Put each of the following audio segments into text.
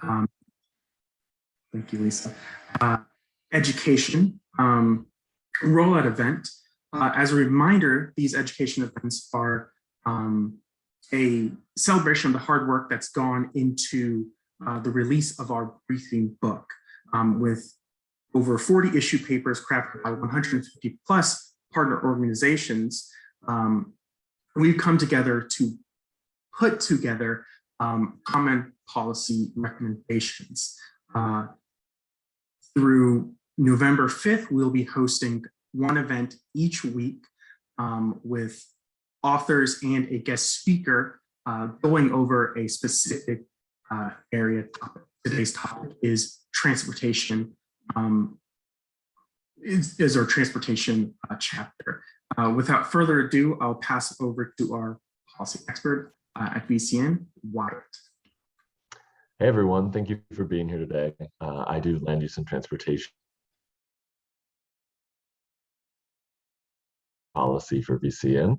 Um, Thank you, Lisa. Education rollout event. As a reminder, these education events are a celebration of the hard work that's gone into the release of our briefing book with over 40 issue papers crafted by 150 plus partner organizations. We've come together to put together common policy recommendations. Through November 5th, we'll be hosting one event each week with authors and a guest speaker going over a specific area topic. Today's topic is transportation, is our transportation chapter. Without further ado, I'll pass it over to our policy expert at VCN, Wyatt. Hey everyone, thank you for being here today. I do land use and transportation policy for VCN.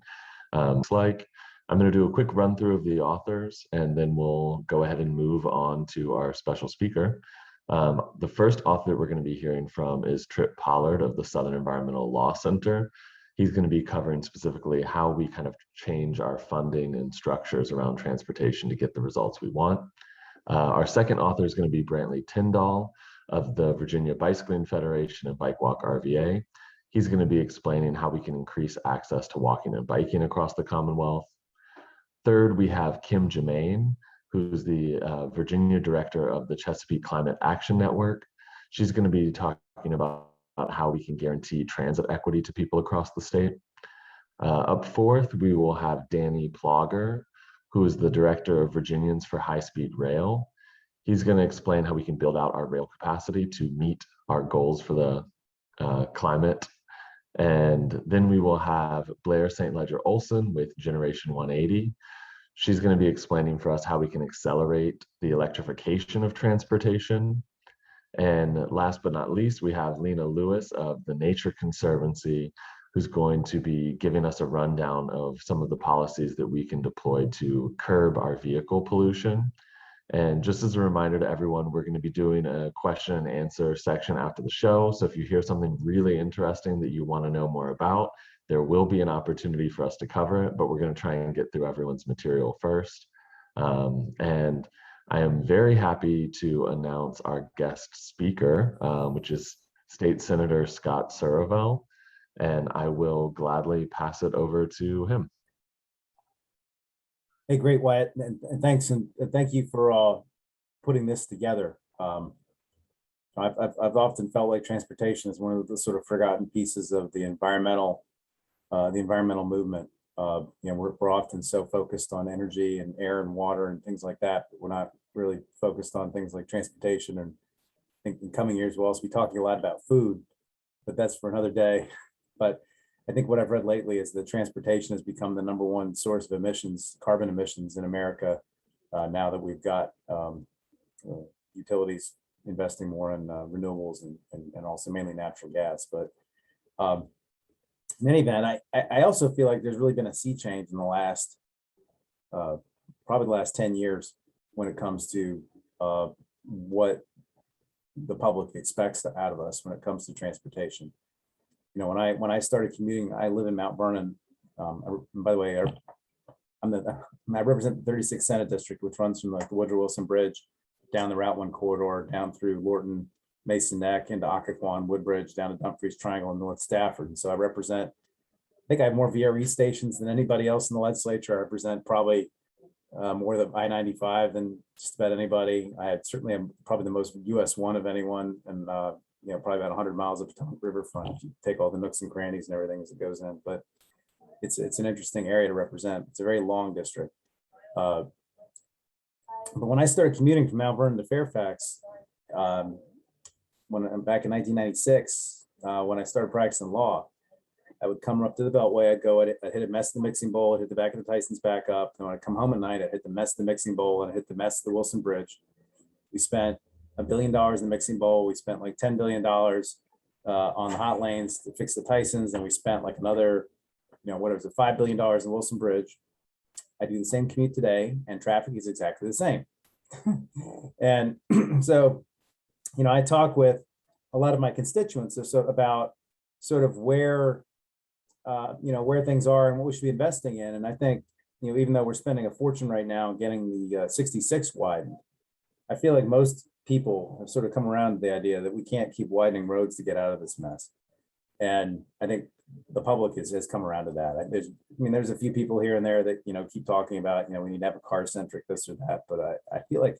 Looks like I'm going to do a quick run through of the authors and then we'll go ahead and move on to our special speaker. The first author that we're going to be hearing from is Trip Pollard of the Southern Environmental Law Center. He's going to be covering specifically how we kind of change our funding and structures around transportation to get the results we want. Our second author is going to be Brantley Tyndall of the Virginia Bicycling Federation and Bike Walk RVA. He's going to be explaining how we can increase access to walking and biking across the Commonwealth. Third, we have Kim Germain, who's the Virginia director of the Chesapeake Climate Action Network. She's going to be talking about how we can guarantee transit equity to people across the state. Up fourth, we will have Danny Plogger, who is the director of Virginians for High-Speed Rail. He's going to explain how we can build out our rail capacity to meet our goals for the climate. And then we will have Blair St. Ledger Olson with Generation 180. She's going to be explaining for us how we can accelerate the electrification of transportation. And last but not least, we have Lena Lewis of the Nature Conservancy, who's going to be giving us a rundown of some of the policies that we can deploy to curb our vehicle pollution. And just as a reminder to everyone, we're going to be doing a question and answer section after the show. So if you hear something really interesting that you want to know more about, there will be an opportunity for us to cover it, but we're going to try and get through everyone's material first. And I am very happy to announce our guest speaker, which is State Senator Scott Suravel. And I will gladly pass it over to him. Hey, great, Wyatt, and thanks, and thank you for putting this together. I've often felt like transportation is one of the sort of forgotten pieces of the environmental movement. You know, we're often so focused on energy and air and water and things like that, but we're not really focused on things like transportation. And I think in coming years we'll also be talking a lot about food, but that's for another day. But I think what I've read lately is that transportation has become the #1 source of emissions, carbon emissions in America, now that we've got utilities investing more in renewables and also mainly natural gas. But in any event, I also feel like there's really been a sea change in the last, probably the last 10 years when it comes to what the public expects out of us when it comes to transportation. You know, when I started commuting, I live in Mount Vernon. By the way, I represent the 36th Senate District, which runs from like the Woodrow Wilson Bridge down the Route 1 corridor, down through Lorton, Mason Neck, into Occoquan, Woodbridge, down to Dumfries Triangle and North Stafford. And so I think I have more VRE stations than anybody else in the legislature. I represent probably more than I-95 than just about anybody. Certainly am probably the most US1 of anyone, and you know, probably about 100 miles of Potomac Riverfront if you take all the nooks and crannies and everything as it goes in. But it's an interesting area to represent. It's a very long district. But when I started commuting from Mount Vernon to Fairfax, when I'm back in 1996, when I started practicing law, I would come up to the Beltway. I'd hit a mess of the mixing bowl. I'd hit the back of the Tyson's back up. And when I'd come home at night, I'd hit the mess of the mixing bowl and I'd hit the mess of the Wilson Bridge. We spent $1 billion in the mixing bowl. We spent like $10 billion on the hot lanes to fix the Tysons. And we spent like another, you know, what was it, $5 billion in Wilson Bridge. I do the same commute today and traffic is exactly the same. And so, I talk with a lot of my constituents about sort of where things are and what we should be investing in. And I think, even though we're spending a fortune right now getting the 66 widened, I feel like most people have sort of come around to the idea that we can't keep widening roads to get out of this mess. And I think the public has come around to that. There's a few people here and there that, keep talking about, we need to have a car-centric this or that. But I feel like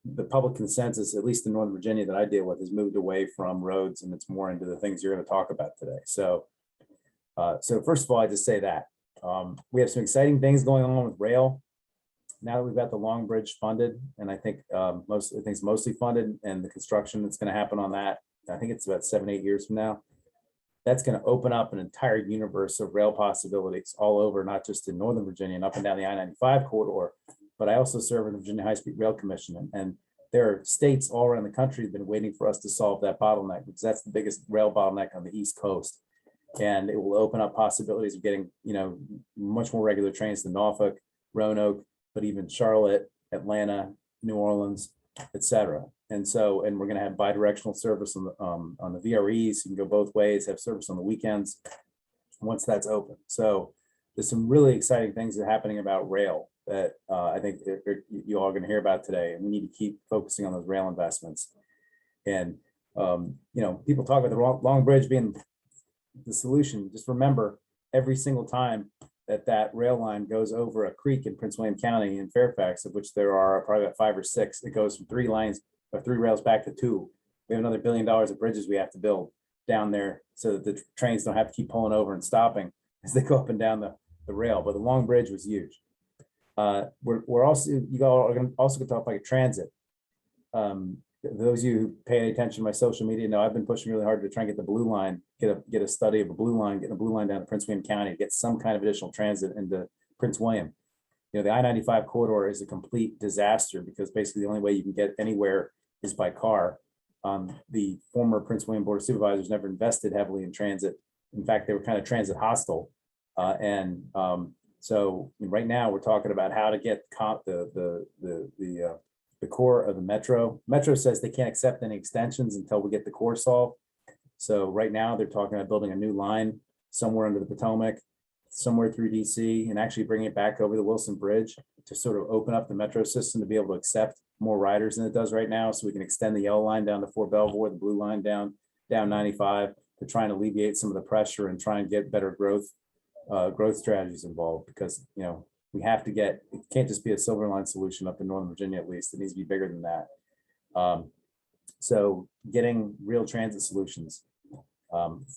the public consensus, at least in Northern Virginia that I deal with, has moved away from roads, and it's more into the things you're going to talk about today. So first of all, I just say that we have some exciting things going on with rail. Now that we've got the Long Bridge funded, and I think it's mostly funded, and the construction that's going to happen on that, I think it's about 7-8 years from now. That's going to open up an entire universe of rail possibilities all over, not just in Northern Virginia and up and down the I-95 corridor, but I also serve in the Virginia High-Speed Rail Commission, and there are states all around the country that have been waiting for us to solve that bottleneck, because that's the biggest rail bottleneck on the East Coast. And it will open up possibilities of getting, much more regular trains to Norfolk, Roanoke, but even Charlotte, Atlanta, New Orleans, et cetera. And we're going to have bidirectional service on the VREs. You can go both ways, have service on the weekends once that's open. So there's some really exciting things that are happening about rail that I think you all are going to hear about today. And we need to keep focusing on those rail investments. And, people talk about the Long Bridge being the solution. Just remember, every single time that rail line goes over a creek in Prince William County in Fairfax, of which there are probably about 5 or 6, it goes from 3 lines or 3 rails back to 2. We have another $1 billion of bridges we have to build down there so that the trains don't have to keep pulling over and stopping as they go up and down the rail. But the Long Bridge was huge. We're also, you all are going to talk about transit. Those of you who pay attention to my social media know I've been pushing really hard to try and get the blue line, get a study of a blue line, getting a blue line down to Prince William County to get some kind of additional transit into Prince William. The I-95 corridor is a complete disaster because basically the only way you can get anywhere is by car. The former Prince William Board of Supervisors never invested heavily in transit. In fact, they were kind of transit hostile. So right now we're talking about how to get the core of the metro. Metro says they can't accept any extensions until we get the core solved. So right now they're talking about building a new line somewhere under the Potomac, somewhere through DC, and actually bringing it back over the Wilson Bridge to sort of open up the metro system to be able to accept more riders than it does right now. So we can extend the yellow line down to Fort Belvoir, the blue line down 95 to try and alleviate some of the pressure and try and get better growth strategies involved, because we have to it can't just be a silver line solution up in Northern Virginia. At least it needs to be bigger than that. So getting real transit solutions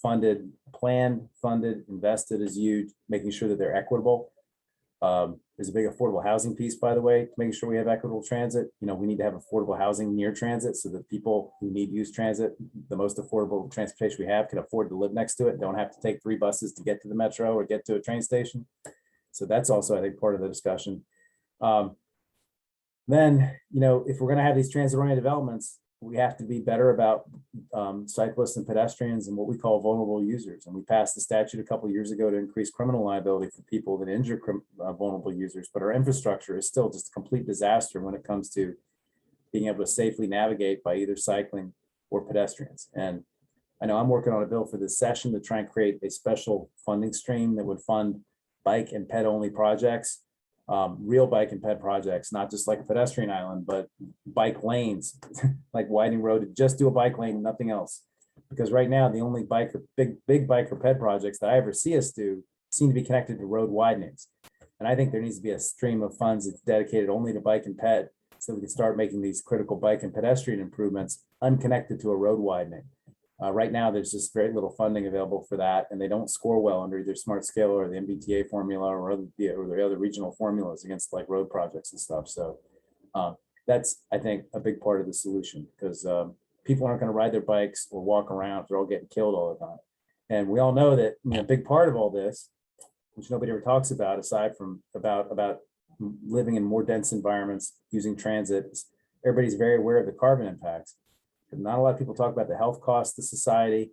funded, planned, funded, invested is huge. Making sure that they're equitable. There's a big affordable housing piece, by the way, making sure we have equitable transit. We need to have affordable housing near transit so that people who need to use transit, the most affordable transportation we have, can afford to live next to it, don't have to take 3 buses to get to the metro or get to a train station. So that's also, I think, part of the discussion. Then, if we're going to have these transit-oriented developments, we have to be better about cyclists and pedestrians and what we call vulnerable users. And we passed the statute a couple of years ago to increase criminal liability for people that injure vulnerable users. But our infrastructure is still just a complete disaster when it comes to being able to safely navigate by either cycling or pedestrians. And I know I'm working on a bill for this session to try and create a special funding stream that would fund bike and ped only projects, real bike and ped projects, not just like a pedestrian island, but bike lanes, like widening road to just do a bike lane, nothing else. Because right now, the only big bike or ped projects that I ever see us do seem to be connected to road widenings. And I think there needs to be a stream of funds that's dedicated only to bike and ped, so we can start making these critical bike and pedestrian improvements unconnected to a road widening. Right now, there's just very little funding available for that, and they don't score well under either Smart Scale or the MBTA formula or the other regional formulas against like road projects and stuff. So that's, I think, a big part of the solution, because people aren't going to ride their bikes or walk around if they're all getting killed all the time. And we all know that a big part of all this, which nobody ever talks about, aside from about living in more dense environments, using transit, everybody's very aware of the carbon impacts. But not a lot of people talk about the health costs to society.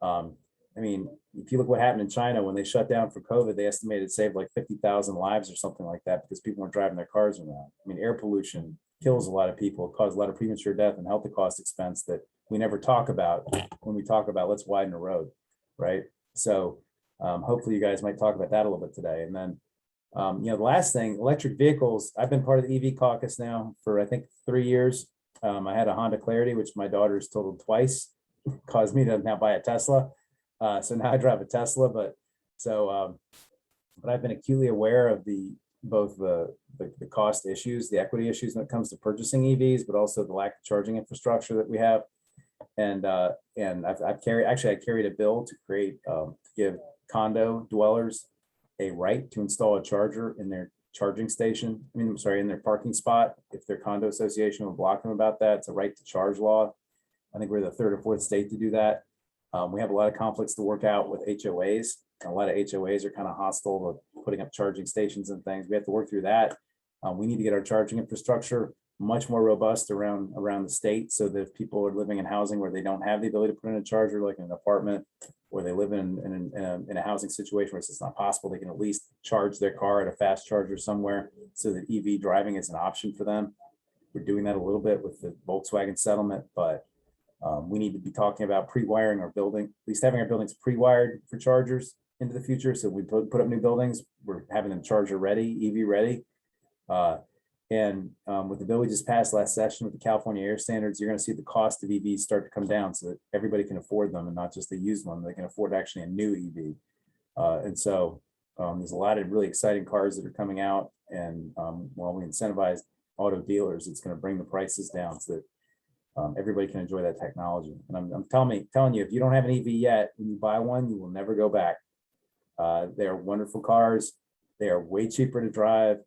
If you look what happened in China when they shut down for COVID, they estimated it saved like 50,000 lives or something like that because people weren't driving their cars around. Air pollution, kills a lot of people, causes a lot of premature death and health cost expense that we never talk about when we talk about let's widen the road, right? So hopefully you guys might talk about that a little bit today. And then, the last thing, electric vehicles. I've been part of the EV caucus now for I think 3 years. I had a Honda Clarity, which my daughter's totaled twice, caused me to now buy a Tesla. So now I drive a Tesla, but I've been acutely aware of both the cost issues, the equity issues when it comes to purchasing EVs, but also the lack of charging infrastructure that we have. And I carried a bill to create to give condo dwellers a right to install a charger in their charging station. In their parking spot. If their condo association will block them about that, it's a right to charge law. I think we're the 3rd or 4th state to do that. We have a lot of conflicts to work out with HOAs. A lot of HOAs are kind of hostile to putting up charging stations and things. We have to work through that. We need to get our charging infrastructure much more robust around the state, so that if people are living in housing where they don't have the ability to put in a charger, like in an apartment, or they live in a housing situation where it's just not possible, they can at least charge their car at a fast charger somewhere, so that EV driving is an option for them. We're doing that a little bit with the Volkswagen settlement, but we need to be talking about pre-wiring our building, at least having our buildings pre-wired for chargers into the future. So we put up new buildings, we're having them charger ready, EV ready. With the bill we just passed last session with the California air standards, you're going to see the cost of EVs start to come down so that everybody can afford them, and not just a used one. They can afford actually a new EV. There's a lot of really exciting cars that are coming out, and while we incentivize auto dealers, it's going to bring the prices down so that everybody can enjoy that technology. And I'm telling you, if you don't have an EV yet, when you buy one, you will never go back. They are wonderful cars. They are way cheaper to drive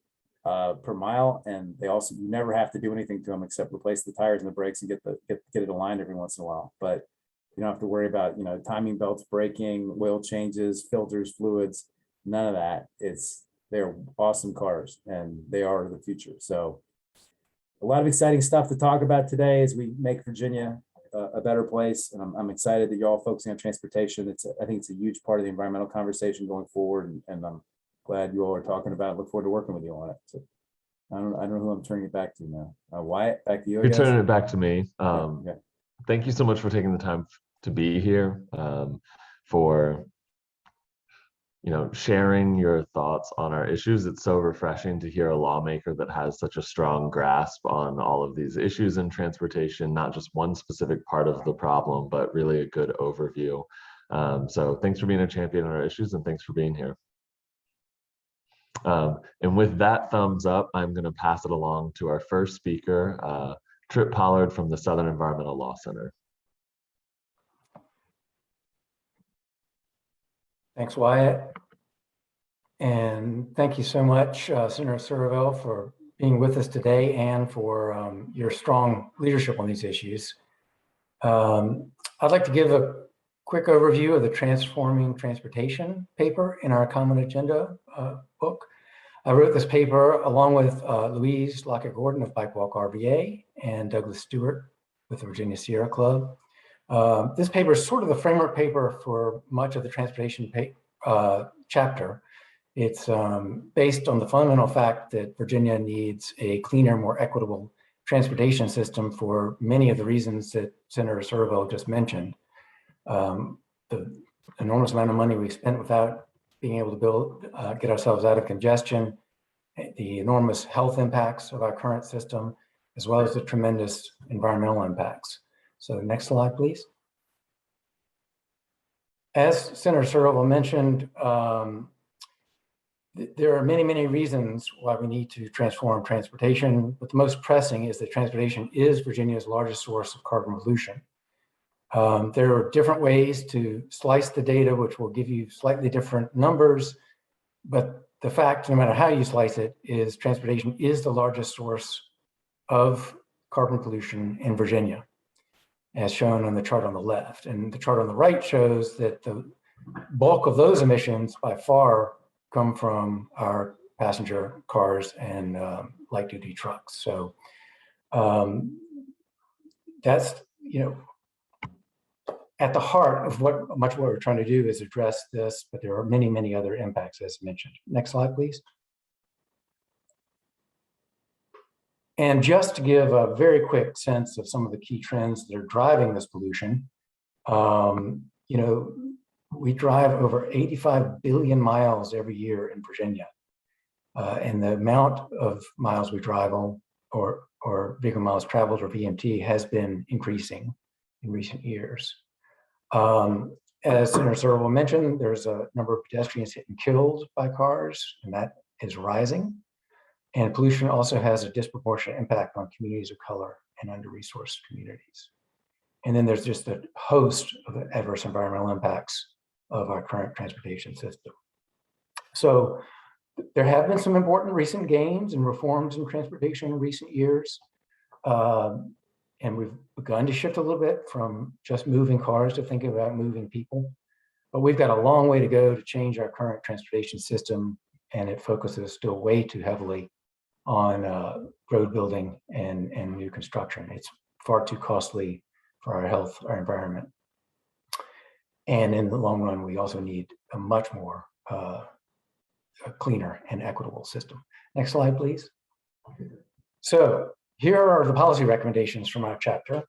per mile, and you never have to do anything to them except replace the tires and the brakes and get it aligned every once in a while. But you don't have to worry about timing belts breaking, oil changes, filters, fluids, none of that. They're awesome cars, and they are the future. So a lot of exciting stuff to talk about today as we make Virginia a better place. And I'm excited that you're all focusing on transportation. I think it's a huge part of the environmental conversation going forward, and I'm glad you all are talking about it. Look forward to working with you on it. So I don't know who I'm turning it back to now. Wyatt, back to you. You're turning it back to me. Okay. Thank you so much for taking the time to be here, for sharing your thoughts on our issues. It's so refreshing to hear a lawmaker that has such a strong grasp on all of these issues in transportation, not just one specific part of the problem, but really a good overview. So thanks for being a champion on our issues, and thanks for being here. And with that thumbs up, I'm going to pass it along to our first speaker, Trip Pollard from the Southern Environmental Law Center. Thanks, Wyatt. And thank you so much, Senator Surville, for being with us today and for your strong leadership on these issues. I'd like to give a quick overview of the Transforming Transportation paper in our Common Agenda book. I wrote this paper along with Louise Lockett-Gordon of Bikewalk RVA and Douglas Stewart with the Virginia Sierra Club. This paper is sort of the framework paper for much of the transportation chapter. It's based on the fundamental fact that Virginia needs a cleaner, more equitable transportation system for many of the reasons that Senator Surville just mentioned. The enormous amount of money we've spent without being able to get ourselves out of congestion, the enormous health impacts of our current system, as well as the tremendous environmental impacts. So next slide, please. As Senator Surville mentioned, there are many, many reasons why we need to transform transportation, but the most pressing is that transportation is Virginia's largest source of carbon pollution. There are different ways to slice the data, which will give you slightly different numbers, but the fact, no matter how you slice it, is transportation is the largest source of carbon pollution in Virginia, as shown on the chart on the left. And the chart on the right shows that the bulk of those emissions by far come from our passenger cars and light duty trucks. So that's, at the heart of what we're trying to do is address this, but there are many, many other impacts as mentioned. Next slide, please. And just to give a very quick sense of some of the key trends that are driving this pollution, you know, we drive over 85 billion miles every year in Virginia. And the amount of miles we drive on, or vehicle miles traveled, or VMT, has been increasing in recent years. As Senator Searle mentioned, there's a number of pedestrians hit and killed by cars, and that is rising. And pollution also has a disproportionate impact on communities of color and under-resourced communities. And then there's just a host of adverse environmental impacts of our current transportation system. So there have been some important recent gains and reforms in transportation in recent years. And we've begun to shift a little bit from just moving cars to thinking about moving people. But we've got a long way to go to change our current transportation system, and it focuses still way too heavily on road building and new construction. It's far too costly for our health, our environment. And in the long run, we also need a much more a cleaner and equitable system. Next slide, please. So here are the policy recommendations from our chapter.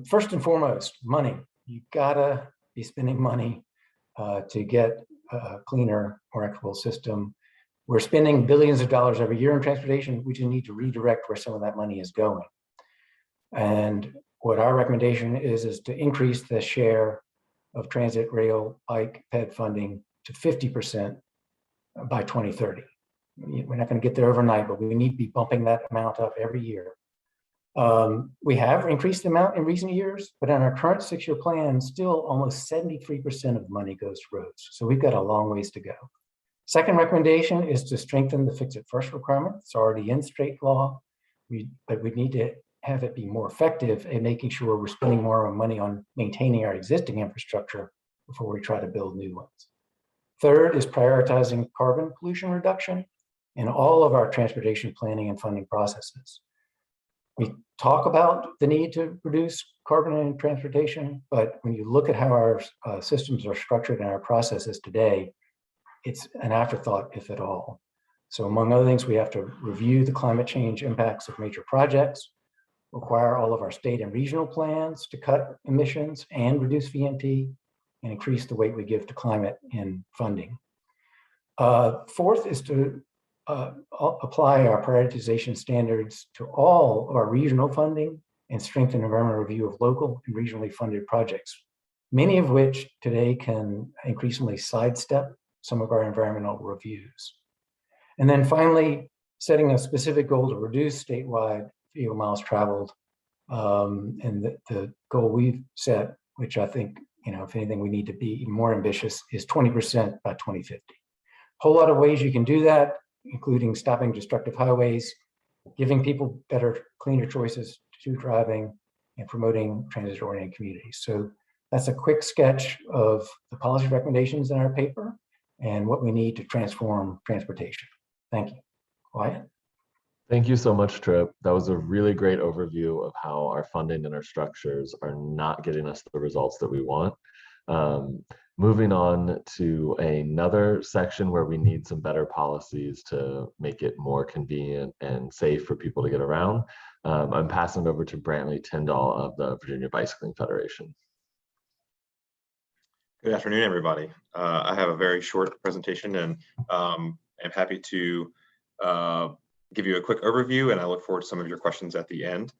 First and foremost, money. You gotta be spending money to get a cleaner, more equitable system. We're spending billions of dollars every year in transportation. We just need to redirect where some of that money is going. And what our recommendation is to increase the share of transit, rail, bike, ped funding to 50% by 2030. We're not going to get there overnight, but we need to be bumping that amount up every year. We have increased the amount in recent years, but on our current 6-year plan, still almost 73% of the money goes to roads. So we've got a long ways to go. Second recommendation is to strengthen the fix it first requirement. It's already in state law, but we need to have it be more effective in making sure we're spending more money on maintaining our existing infrastructure before we try to build new ones. Third is prioritizing carbon pollution reduction in all of our transportation planning and funding processes. We talk about the need to reduce carbon in transportation, but when you look at how our systems are structured and our processes today, it's an afterthought, if at all. So among other things, we have to review the climate change impacts of major projects, require all of our state and regional plans to cut emissions and reduce VMT, and increase the weight we give to climate in funding. Fourth is to apply our prioritization standards to all of our regional funding and strengthen environmental review of local and regionally funded projects, many of which today can increasingly sidestep some of our environmental reviews. And then finally, setting a specific goal to reduce statewide vehicle miles traveled. And the goal we've set, which I think, if anything, we need to be even more ambitious, is 20% by 2050. A whole lot of ways you can do that, including stopping destructive highways, giving people better, cleaner choices to driving, and promoting transit-oriented communities. So that's a quick sketch of the policy recommendations in our paper and what we need to transform transportation. Thank you. Wyatt? Thank you so much, Trip. That was a really great overview of how our funding and our structures are not getting us the results that we want. Moving on to another section where we need some better policies to make it more convenient and safe for people to get around. I'm passing it over to Brantley Tyndall of the Virginia Bicycling Federation. Good afternoon, everybody. I have a very short presentation, and I'm happy to give you a quick overview, and I look forward to some of your questions at the end.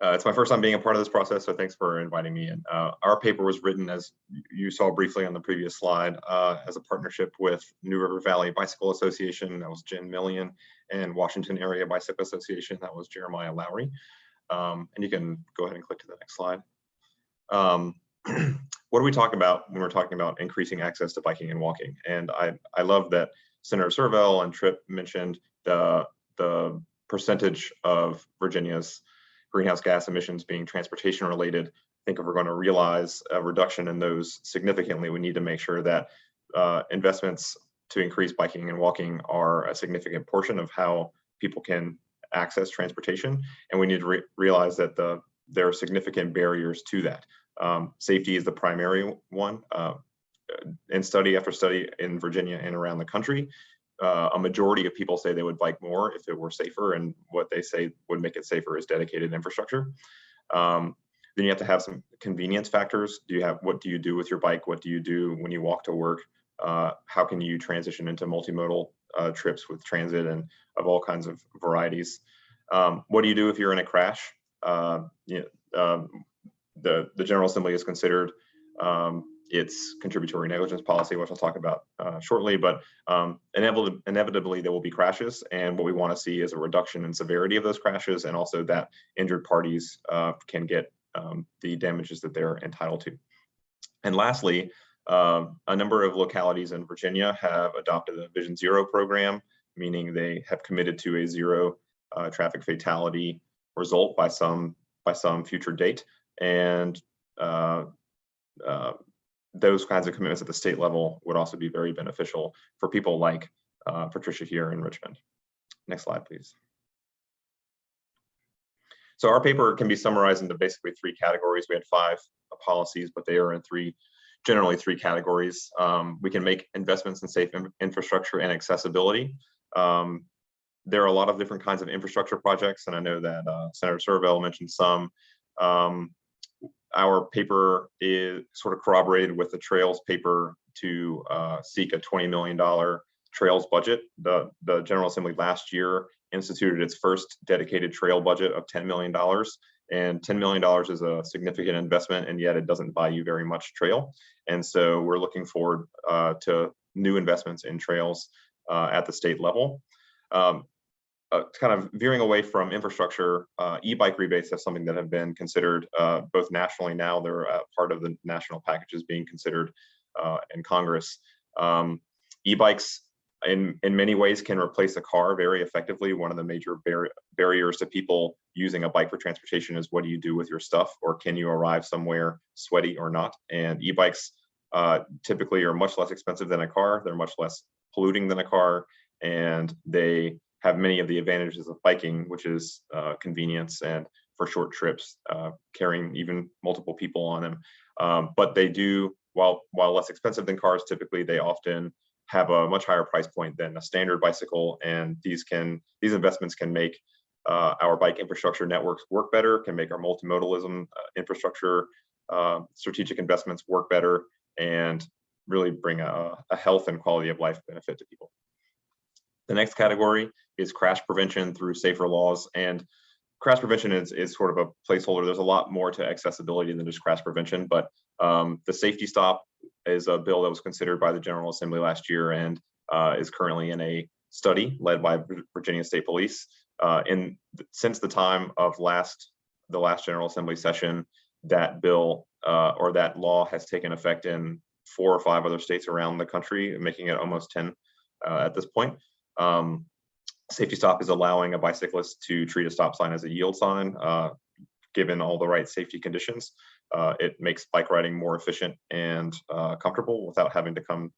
It's my first time being a part of this process, so thanks for inviting me in. Our paper was written, as you saw briefly on the previous slide, as a partnership with New River Valley Bicycle Association, that was Jen Millian, and Washington Area Bicycle Association, that was Jeremiah Lowry. And you can go ahead and click to the next slide. What do we talk about when we're talking about increasing access to biking and walking? And I love that Senator Servell and Tripp mentioned the percentage of Virginia's greenhouse gas emissions being transportation related. I think if we're going to realize a reduction in those significantly, we need to make sure that investments to increase biking and walking are a significant portion of how people can access transportation. And we need to realize that there are significant barriers to that. Safety is the primary one. In study after study in Virginia and around the country, a majority of people say they would bike more if it were safer, and what they say would make it safer is dedicated infrastructure. Then you have to have some convenience factors. What do you do with your bike? What do you do when you walk to work? How can you transition into multimodal trips with transit and of all kinds of varieties? What do you do if you're in a crash? The General Assembly has considered its contributory negligence policy, which I'll talk about shortly, but inevitably there will be crashes, and what we want to see is a reduction in severity of those crashes, and also that injured parties can get the damages that they're entitled to. And lastly, a number of localities in Virginia have adopted a Vision Zero program, meaning they have committed to a zero traffic fatality result by some future date. And those kinds of commitments at the state level would also be very beneficial for people like Patricia here in Richmond. Next slide, please. So our paper can be summarized into basically 3 categories. We had 5 policies, but they are in generally three categories. We can make investments in safe infrastructure and accessibility. There are a lot of different kinds of infrastructure projects, and I know that Senator Survell mentioned some. Our paper is sort of corroborated with the Trails paper to seek a $20 million Trails budget. The General Assembly last year instituted its first dedicated trail budget of $10 million. And $10 million is a significant investment, and yet it doesn't buy you very much trail. And so we're looking forward to new investments in trails at the state level. Kind of veering away from infrastructure, e-bike rebates are something that have been considered both nationally now. They're part of the national packages being considered in Congress. E-bikes in many ways can replace a car very effectively. One of the major barriers to people using a bike for transportation is, what do you do with your stuff, or can you arrive somewhere sweaty or not? And e-bikes typically are much less expensive than a car. They're much less polluting than a car, and they have many of the advantages of biking, which is convenience and for short trips, carrying even multiple people on them. But they do, while less expensive than cars, typically they often have a much higher price point than a standard bicycle, and these investments can make our bike infrastructure networks work better, can make our multimodalism infrastructure strategic investments work better, and really bring a health and quality of life benefit to people. The next category is crash prevention through safer laws, and crash prevention is sort of a placeholder. There's a lot more to accessibility than just crash prevention, but the safety stop is a bill that was considered by the General Assembly last year and is currently in a study led by Virginia State Police. Since the time of the last General Assembly session, that bill or that law has taken effect in 4 or 5 other states around the country, making it almost 10 at this point. Safety stop is allowing a bicyclist to treat a stop sign as a yield sign, given all the right safety conditions. It makes bike riding more efficient and comfortable without having to come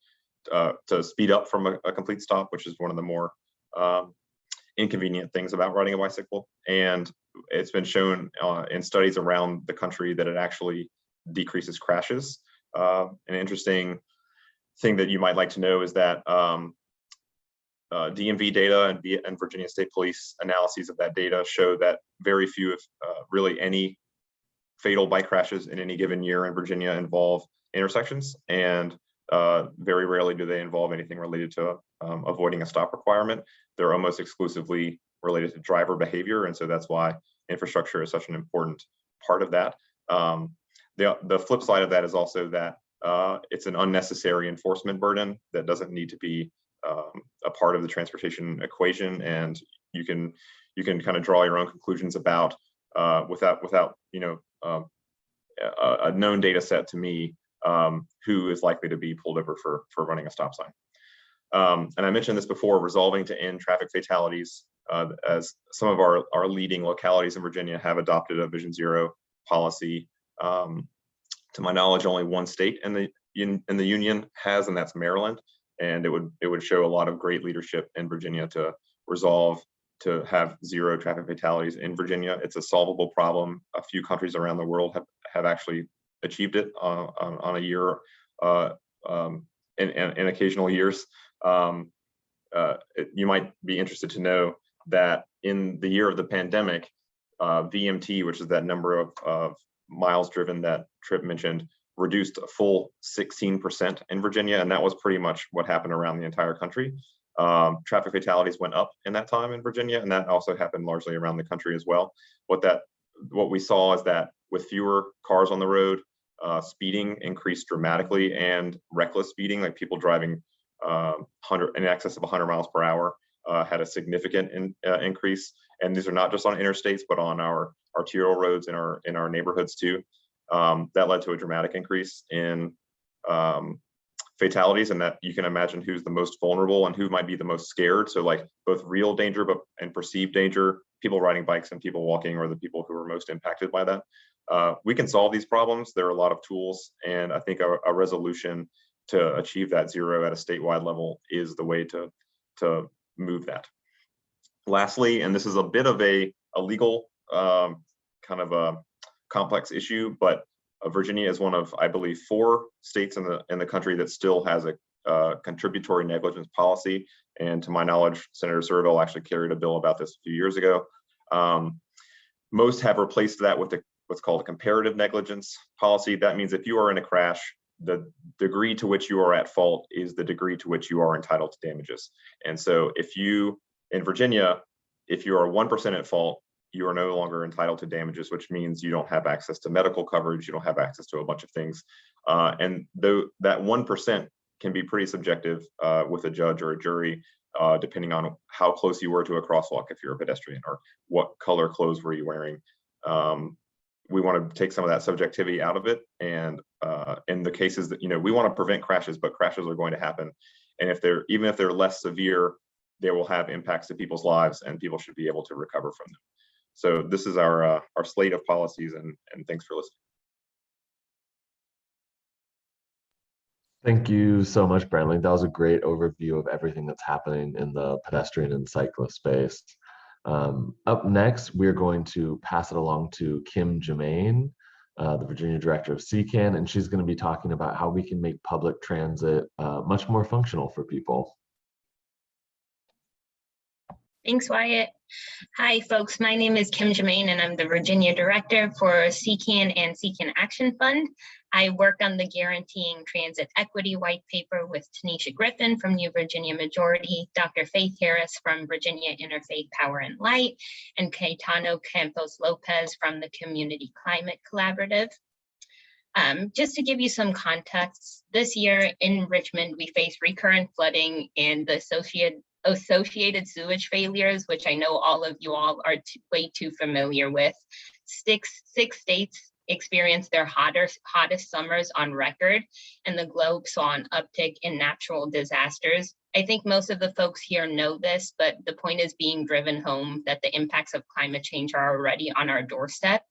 to speed up from a complete stop, which is one of the more inconvenient things about riding a bicycle. And it's been shown in studies around the country that it actually decreases crashes. An interesting thing that you might like to know is that DMV data and Virginia State Police analyses of that data show that very few, if really any, fatal bike crashes in any given year in Virginia involve intersections, and very rarely do they involve anything related to avoiding a stop requirement. They're almost exclusively related to driver behavior, and so that's why infrastructure is such an important part of that. The flip side of that is also that it's an unnecessary enforcement burden that doesn't need to be a part of the transportation equation, and you can kind of draw your own conclusions about without a known data set to me who is likely to be pulled over for running a stop sign. And I mentioned this before, resolving to end traffic fatalities, as some of our leading localities in Virginia have adopted a Vision Zero policy. To my knowledge, only one state in the union has, and that's Maryland. And it would show a lot of great leadership in Virginia to resolve to have zero traffic fatalities in Virginia. It's a solvable problem. A few countries around the world have actually achieved it on a year in occasional years. you might be interested to know that in the year of the pandemic, VMT, which is that number of miles driven that Tripp mentioned, reduced a full 16% in Virginia, and that was pretty much what happened around the entire country. Traffic fatalities went up in that time in Virginia, and that also happened largely around the country as well. What we saw is that with fewer cars on the road, speeding increased dramatically, and reckless speeding, like people driving in excess of 100 miles per hour, had a significant increase. And these are not just on interstates, but on our arterial roads in our neighborhoods too. That led to a dramatic increase in fatalities, and that you can imagine who's the most vulnerable and who might be the most scared. So like both real danger and perceived danger, people riding bikes and people walking are the people who are most impacted by that. We can solve these problems. There are a lot of tools, and I think a resolution to achieve that zero at a statewide level is the way to move that. Lastly, and this is a bit of a legal kind of a complex issue, but Virginia is one of, I believe, 4 states in the country that still has a contributory negligence policy. And to my knowledge, Senator Surville actually carried a bill about this a few years ago. Most have replaced that with what's called a comparative negligence policy. That means if you are in a crash, the degree to which you are at fault is the degree to which you are entitled to damages. And so in Virginia, if you are 1% at fault, you are no longer entitled to damages, which means you don't have access to medical coverage, you don't have access to a bunch of things. And though that 1% can be pretty subjective with a judge or a jury, depending on how close you were to a crosswalk if you're a pedestrian, or what color clothes were you wearing. We want to take some of that subjectivity out of it. And in the cases that, we want to prevent crashes, but crashes are going to happen. And even if they're less severe, they will have impacts to people's lives, and people should be able to recover from them. So this is our slate of policies, and thanks for listening. Thank you so much, Brandley. That was a great overview of everything that's happening in the pedestrian and cyclist space. Up next, we're going to pass it along to Kim Germain, the Virginia Director of CCAN, and she's going to be talking about how we can make public transit much more functional for people. Thanks, Wyatt. Hi, folks. My name is Kim Germain, and I'm the Virginia Director for CCAN and CCAN Action Fund. I work on the Guaranteeing Transit Equity White Paper with Tanisha Griffin from New Virginia Majority, Dr. Faith Harris from Virginia Interfaith Power and Light, and Caetano Campos Lopez from the Community Climate Collaborative. Just to give you some context, this year in Richmond, we face recurrent flooding and the associated sewage failures, which I know all of you all are way too familiar with. Six states experienced their hottest summers on record, and the globe saw an uptick in natural disasters. I think most of the folks here know this, but the point is being driven home that the impacts of climate change are already on our doorstep.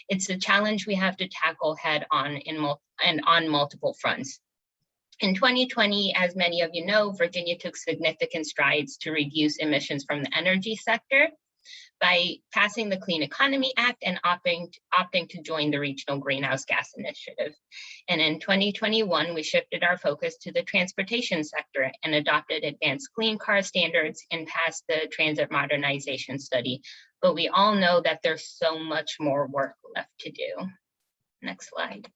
It's a challenge we have to tackle head on and on multiple fronts. In 2020, as many of you know, Virginia took significant strides to reduce emissions from the energy sector by passing the Clean Economy Act and opting to join the Regional Greenhouse Gas Initiative. And in 2021, we shifted our focus to the transportation sector and adopted advanced clean car standards and passed the Transit Modernization Study. But we all know that there's so much more work left to do. Next slide.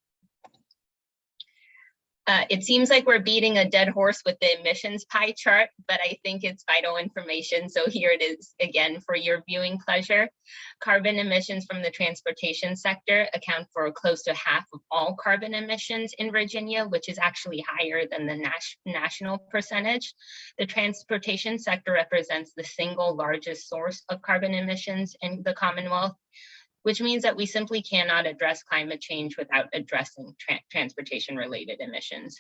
It seems like we're beating a dead horse with the emissions pie chart, but I think it's vital information. So here it is again for your viewing pleasure. Carbon emissions from the transportation sector account for close to half of all carbon emissions in Virginia, which is actually higher than the national percentage. The transportation sector represents the single largest source of carbon emissions in the Commonwealth, which means that we simply cannot address climate change without addressing transportation-related emissions.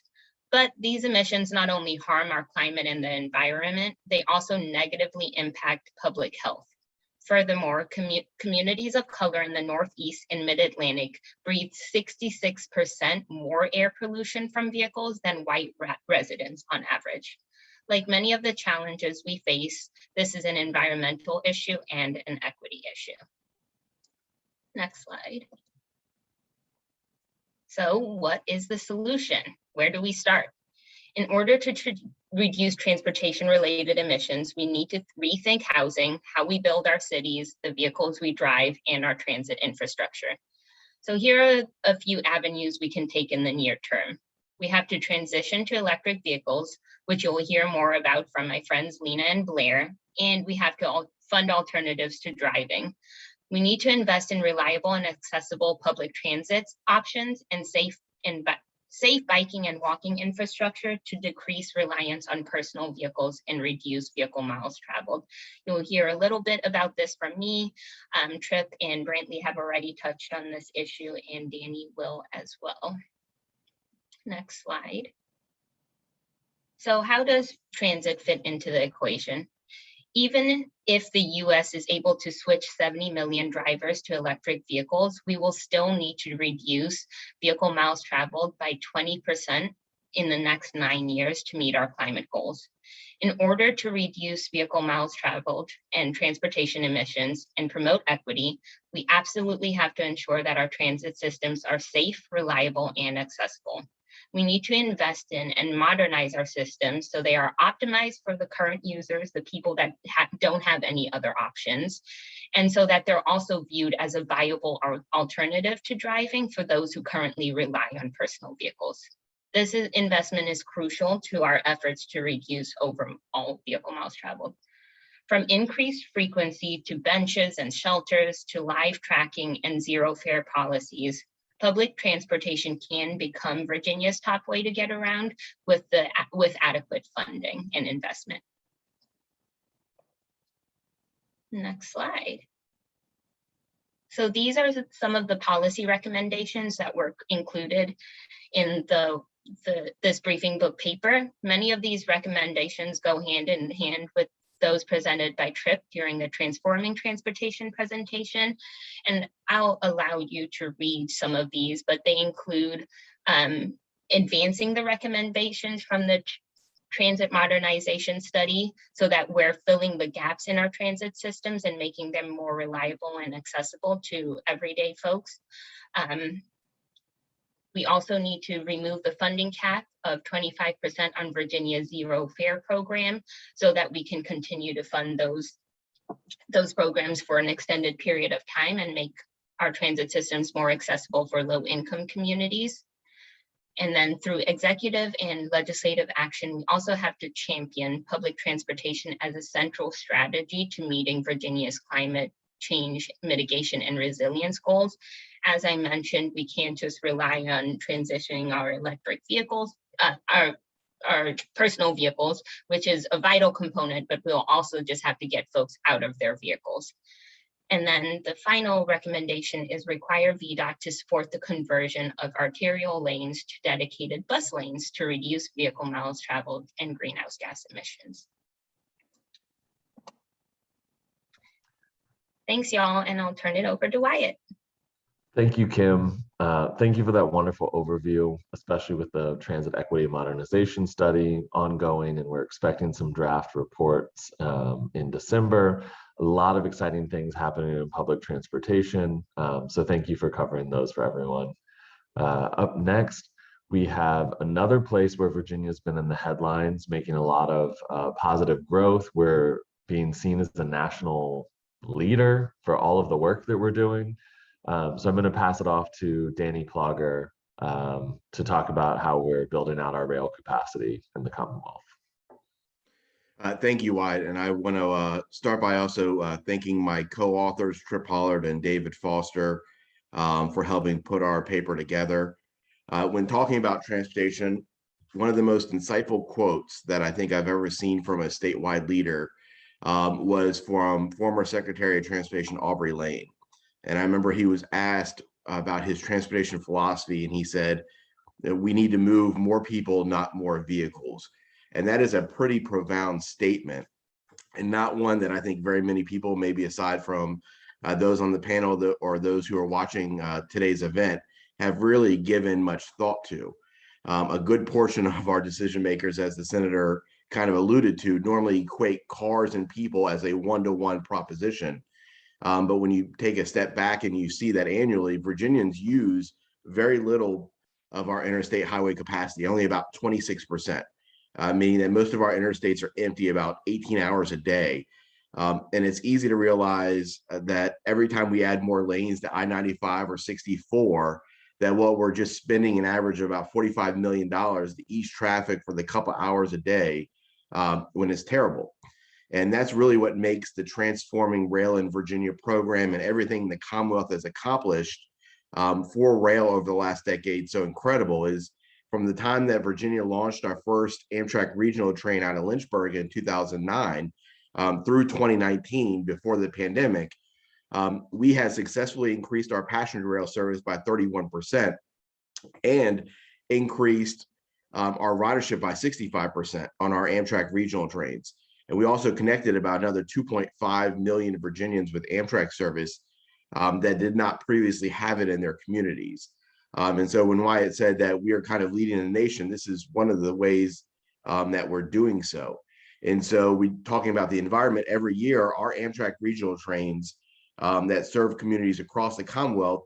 But these emissions not only harm our climate and the environment, they also negatively impact public health. Furthermore, communities of color in the Northeast and Mid-Atlantic breathe 66% more air pollution from vehicles than white residents on average. Like many of the challenges we face, this is an environmental issue and an equity issue. Next slide. So what is the solution? Where do we start? In order to reduce transportation-related emissions, we need to rethink housing, how we build our cities, the vehicles we drive, and our transit infrastructure. So here are a few avenues we can take in the near term. We have to transition to electric vehicles, which you'll hear more about from my friends Lena and Blair, and we have to fund alternatives to driving. We need to invest in reliable and accessible public transit options and safe biking and walking infrastructure to decrease reliance on personal vehicles and reduce vehicle miles traveled. You'll hear a little bit about this from me. Tripp and Brantley have already touched on this issue, and Danny will as well. Next slide. So how does transit fit into the equation? Even if the US is able to switch 70 million drivers to electric vehicles, we will still need to reduce vehicle miles traveled by 20% in the next 9 years to meet our climate goals. In order to reduce vehicle miles traveled and transportation emissions and promote equity, we absolutely have to ensure that our transit systems are safe, reliable, and accessible. We need to invest in and modernize our systems so they are optimized for the current users, the people that don't have any other options, and so that they're also viewed as a viable alternative to driving for those who currently rely on personal vehicles. This investment is crucial to our efforts to reduce overall vehicle miles traveled. From increased frequency to benches and shelters to live tracking and zero fare policies, public transportation can become Virginia's top way to get around with adequate funding and investment. Next slide. So these are some of the policy recommendations that were included in this briefing book paper. Many of these recommendations go hand in hand with those presented by Tripp during the Transforming Transportation presentation. And I'll allow you to read some of these, but they include advancing the recommendations from the transit modernization study so that we're filling the gaps in our transit systems and making them more reliable and accessible to everyday folks. We also need to remove the funding cap of 25% on Virginia's zero fare program so that we can continue to fund those programs for an extended period of time and make our transit systems more accessible for low-income communities. And then through executive and legislative action, we also have to champion public transportation as a central strategy to meeting Virginia's climate change mitigation and resilience goals. As I mentioned, we can't just rely on transitioning our electric vehicles, our personal vehicles, which is a vital component, but we'll also just have to get folks out of their vehicles. And then the final recommendation is require VDOT to support the conversion of arterial lanes to dedicated bus lanes to reduce vehicle miles traveled and greenhouse gas emissions. Thanks, y'all, and I'll turn it over to Wyatt. Thank you, Kim. Thank you for that wonderful overview, especially with the transit equity modernization study ongoing, and we're expecting some draft reports in December. A lot of exciting things happening in public transportation. So thank you for covering those for everyone. Up next, we have another place where Virginia's been in the headlines, making a lot of positive growth. We're being seen as the national leader for all of the work that we're doing. So I'm going to pass it off to Danny Plogger to talk about how we're building out our rail capacity in the Commonwealth. Thank you, Wyatt. And I want to start by also thanking my co-authors, Tripp Hollard and David Foster, for helping put our paper together. When talking about transportation, one of the most insightful quotes that I think I've ever seen from a statewide leader was from former Secretary of Transportation Aubrey Lane. And I remember he was asked about his transportation philosophy, and he said that we need to move more people, not more vehicles. And that is a pretty profound statement, and not one that I think very many people, maybe aside from those on the panel or those who are watching today's event, have really given much thought to. A good portion of our decision makers, as the senator kind of alluded to, normally equate cars and people as a one-to-one proposition. But when you take a step back and you see that annually, Virginians use very little of our interstate highway capacity, only about 26%. meaning that most of our interstates are empty about 18 hours a day. And it's easy to realize that every time we add more lanes to I-95 or 64, that what we're just spending an average of about $45 million to ease traffic for the couple hours a day when it's terrible. And that's really what makes the Transforming Rail in Virginia program and everything the Commonwealth has accomplished for rail over the last decade so incredible. Is from the time that Virginia launched our first Amtrak regional train out of Lynchburg in 2009 through 2019, before the pandemic, we had successfully increased our passenger rail service by 31% and increased our ridership by 65% on our Amtrak regional trains. And we also connected about another 2.5 million Virginians with Amtrak service that did not previously have it in their communities. And so when Wyatt said that we are kind of leading the nation, this is one of the ways that we're doing so. And so we talking about the environment every year, our Amtrak regional trains that serve communities across the Commonwealth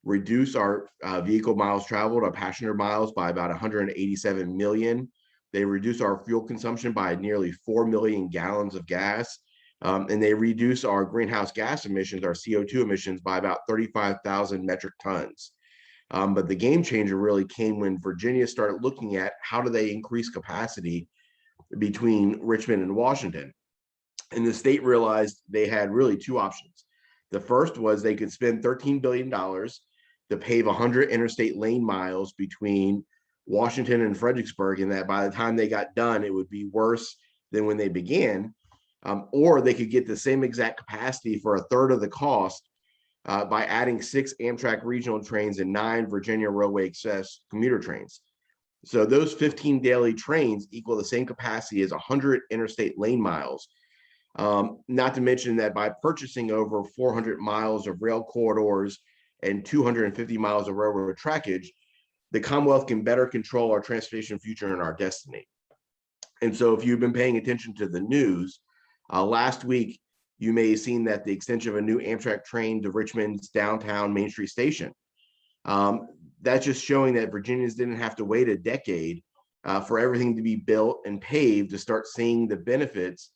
reduce our vehicle miles traveled, our passenger miles, by about 187 million. They reduce our fuel consumption by nearly 4 million gallons of gas. And they reduce our greenhouse gas emissions, our CO2 emissions, by about 35,000 metric tons. But the game changer really came when Virginia started looking at how do they increase capacity between Richmond and Washington. And the state realized they had really two options. The first was they could spend $13 billion to pave 100 interstate lane miles between Washington and Fredericksburg, and that by the time they got done, it would be worse than when they began. Or they could get the same exact capacity for a third of the cost by adding 6 Amtrak regional trains and 9 Virginia Railway Express commuter trains. So those 15 daily trains equal the same capacity as 100 interstate lane miles. Not to mention that by purchasing over 400 miles of rail corridors and 250 miles of railroad trackage, the Commonwealth can better control our transportation future and our destiny. And so if you've been paying attention to the news, last week, you may have seen that the extension of a new Amtrak train to Richmond's downtown Main Street station. That's just showing that Virginians didn't have to wait a decade for everything to be built and paved to start seeing the benefits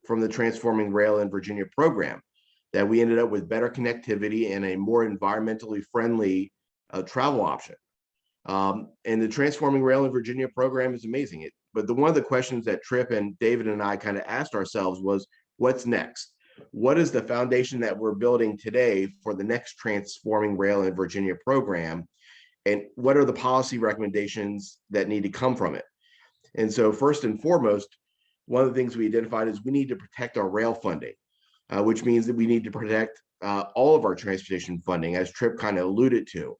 from the Transforming Rail in Virginia program, that we ended up with better connectivity and a more environmentally friendly travel option. And the Transforming Rail in Virginia program is amazing. But one of the questions that Tripp and David and I kind of asked ourselves was, what's next? What is the foundation that we're building today for the next Transforming Rail in Virginia program? And what are the policy recommendations that need to come from it? And so first and foremost, one of the things we identified is we need to protect our rail funding, which means that we need to protect all of our transportation funding, as Tripp kind of alluded to.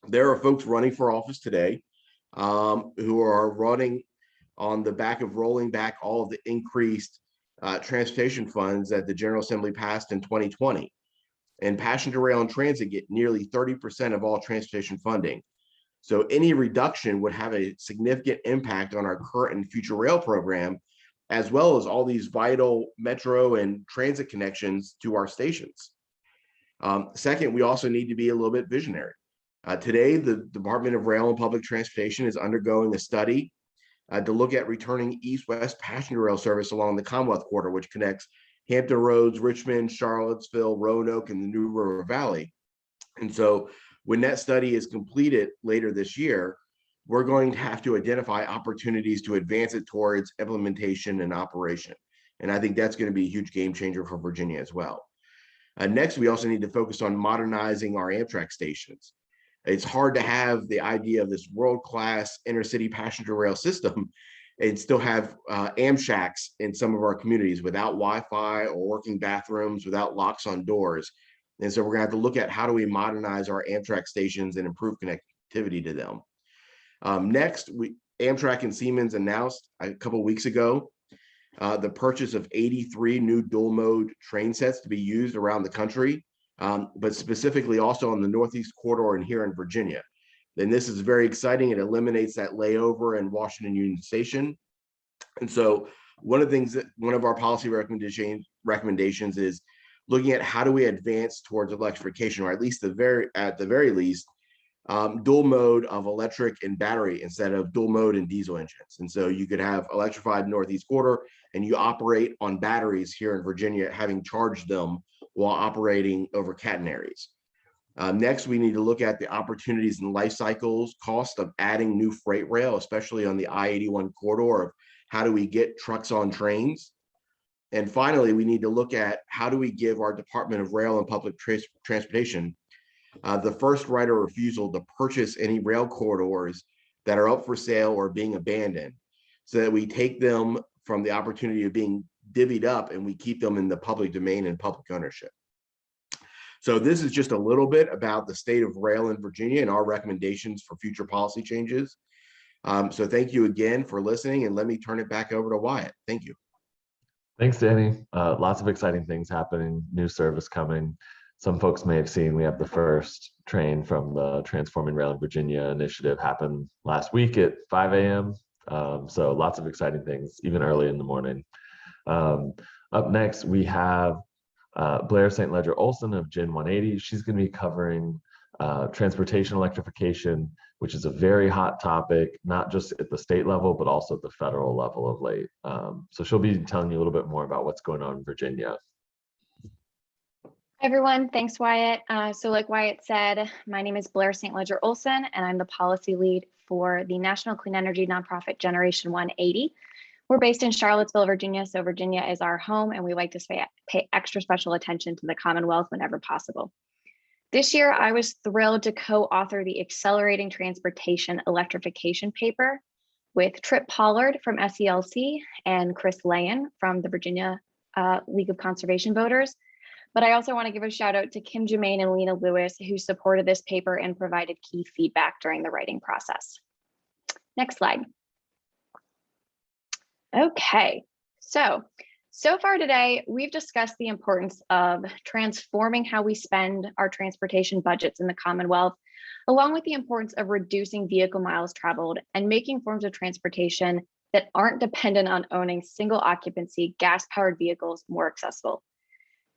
There are folks running for office today who are running on the back of rolling back all of the increased transportation funds that the General Assembly passed in 2020. And passenger rail and transit get nearly 30% of all transportation funding. So any reduction would have a significant impact on our current and future rail program, as well as all these vital metro and transit connections to our stations. Second, we also need to be a little bit visionary. Today, the Department of Rail and Public Transportation is undergoing a study to look at returning east-west passenger rail service along the Commonwealth Corridor, which connects Hampton Roads, Richmond, Charlottesville, Roanoke, and the New River Valley. And so when that study is completed later this year, we're going to have to identify opportunities to advance it towards implementation and operation. And I think that's going to be a huge game changer for Virginia as well. Next, we also need to focus on modernizing our Amtrak stations. It's hard to have the idea of this world-class intercity passenger rail system and still have Amshacks in some of our communities without Wi-Fi or working bathrooms, without locks on doors. And so we're gonna have to look at how do we modernize our Amtrak stations and improve connectivity to them. Next, Amtrak and Siemens announced a couple of weeks ago the purchase of 83 new dual mode train sets to be used around the country, but specifically also on the Northeast Corridor and here in Virginia. Then this is very exciting. It eliminates that layover in Washington Union Station. And so one of the things that one of our policy recommendations is looking at how do we advance towards electrification, or at least at the very least, dual mode of electric and battery instead of dual mode and diesel engines. And so you could have electrified Northeast Corridor and you operate on batteries here in Virginia, having charged them while operating over catenaries. Next, we need to look at the opportunities and life cycles cost of adding new freight rail, especially on the I-81 corridor of how do we get trucks on trains. And finally, we need to look at how do we give our Department of Rail and Public Transportation the first right of refusal to purchase any rail corridors that are up for sale or being abandoned, so that we take them from the opportunity of being divvied up and we keep them in the public domain and public ownership. So this is just a little bit about the state of rail in Virginia and our recommendations for future policy changes. So thank you again for listening, and let me turn it back over to Wyatt. Thank you. Thanks, Danny. Lots of exciting things happening, new service coming. Some folks may have seen we have the first train from the Transforming Rail in Virginia initiative happen last week at 5 a.m. So lots of exciting things, even early in the morning. Up next, we have Blair St. Ledger Olson of Gen 180. She's going to be covering transportation electrification, which is a very hot topic, not just at the state level, but also at the federal level of late. So she'll be telling you a little bit more about what's going on in Virginia. Hi everyone, thanks Wyatt. So like Wyatt said, my name is Blair St. Ledger Olson, and I'm the policy lead for the National Clean Energy nonprofit Generation 180. We're based in Charlottesville, Virginia, so Virginia is our home, and we like to pay extra special attention to the Commonwealth whenever possible. This year, I was thrilled to co-author the Accelerating Transportation Electrification paper with Trip Pollard from SELC and Chris Layen from the Virginia League of Conservation Voters. But I also want to give a shout out to Kim Germain and Lena Lewis, who supported this paper and provided key feedback during the writing process. Next slide. Okay, so far today, we've discussed the importance of transforming how we spend our transportation budgets in the Commonwealth, along with the importance of reducing vehicle miles traveled and making forms of transportation that aren't dependent on owning single occupancy gas-powered vehicles more accessible.